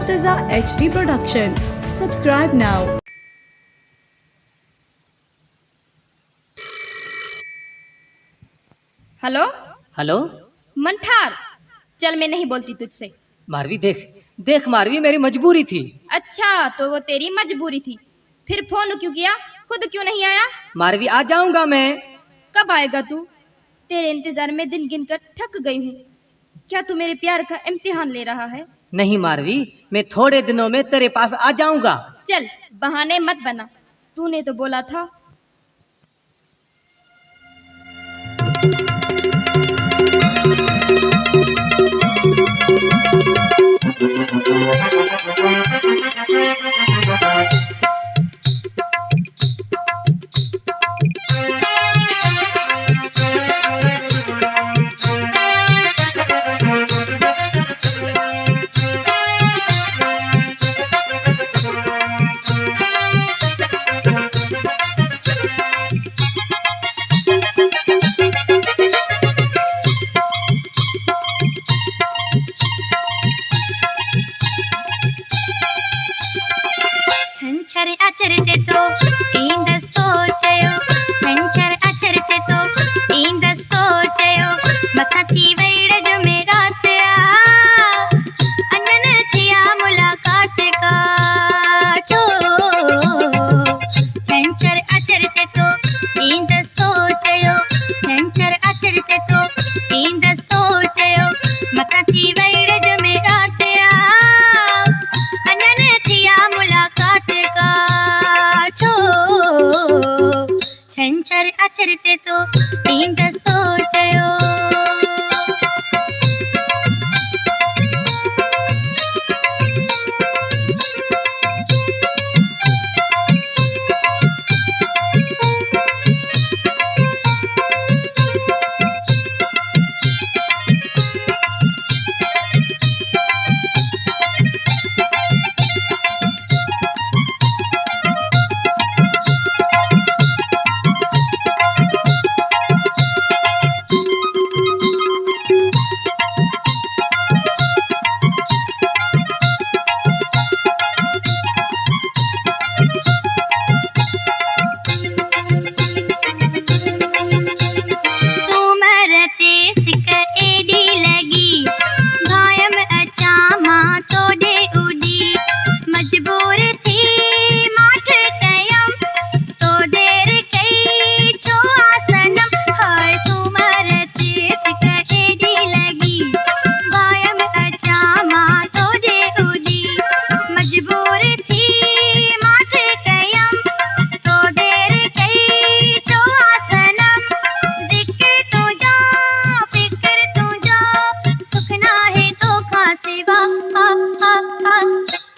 Murtaza HD Production. Subscribe now. Hello hello. मंठार, चल मैं नहीं बोलती तुझसे। मारवी देख देख मारवी, मेरी मजबूरी थी। अच्छा, तो वो तेरी मजबूरी थी, फिर फोन क्यों किया, खुद क्यों नहीं आया? मारवी आ जाऊंगा मैं। कब आएगा तू? तेरे इंतजार में दिन गिन कर थक गई हूँ। क्या तू मेरे प्यार का इम्तिहान ले रहा है? नहीं मारवी, मैं थोड़े दिनों में तेरे पास आ जाऊंगा। चल बहाने मत बना, तूने तो बोला था। छंछर अचरते तो ईंदस्तो चयो, छंछर अचरते तो ईंदस्तो चयो, मथा थी वैड़ जो मेरा तेरा अनन थिया मुलाकात का छो। छंछर अचरते तो ईंदस्तो चयो, छंछर अचरते तो ईंदस्तो चयो, मथा थी वैड़ जो मेरा तेरा अनन थिया मुलाकात का छो। छंछर अचरते तो ईंदस्तो चयो।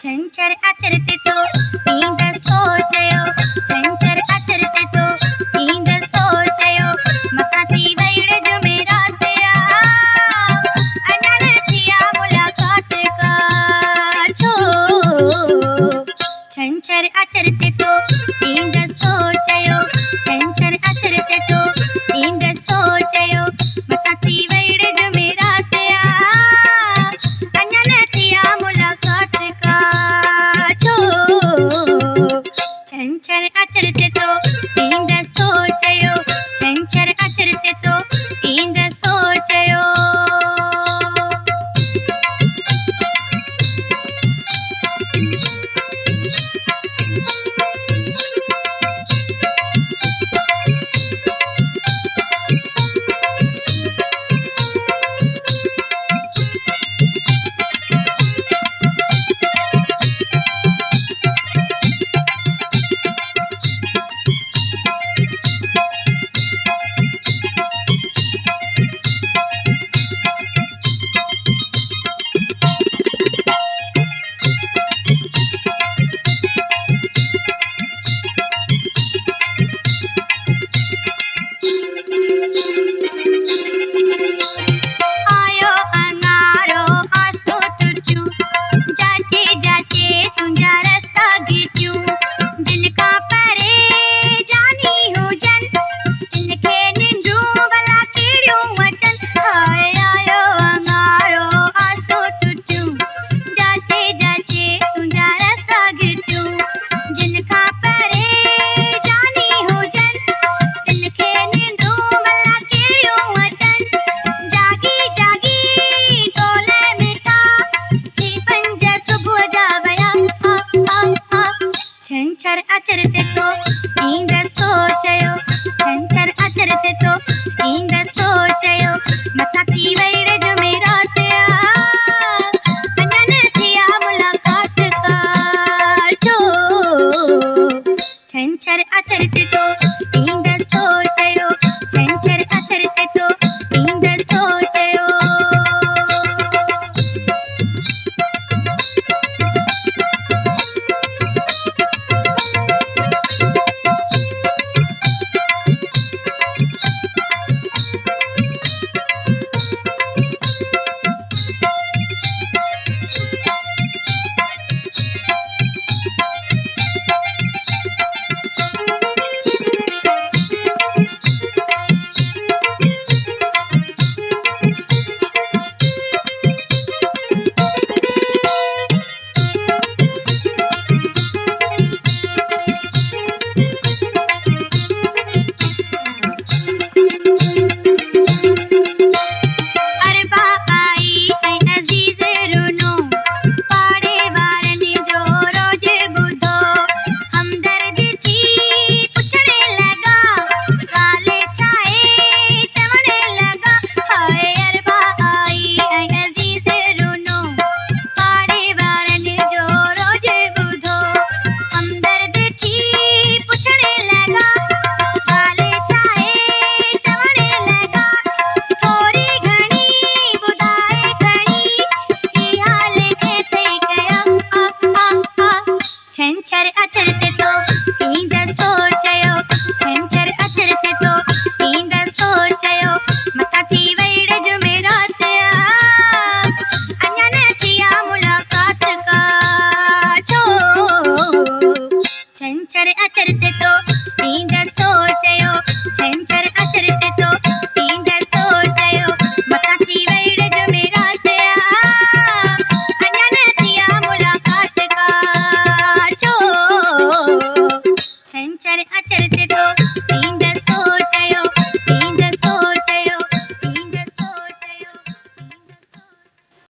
छंछर अचरते तो ईंदस्तो चयो, छंछर अचरते तो ईंदस्तो चयो, मथा थी वैड़ जो मेरा तेरा अनन थिया मुलाकात का छो। छंछर अचरते तो ईंदस्तो चयो, छंछर अचरते तो ईंदस्तो चयो, मथा थी वैड़ जो मेरा तेरा अनन थिया मुलाकात का छो। अचरते तो ईंद सोचयो छंछर अचरते तो ईंद सोचयो मथा थी वईड़े जो मेरा त्या अनन थिया मुलाकात का जो छंछर अचरते तो ईंद सोचयो छंछर अचरते तो ईंद सोचयो। छंछर अचरते तो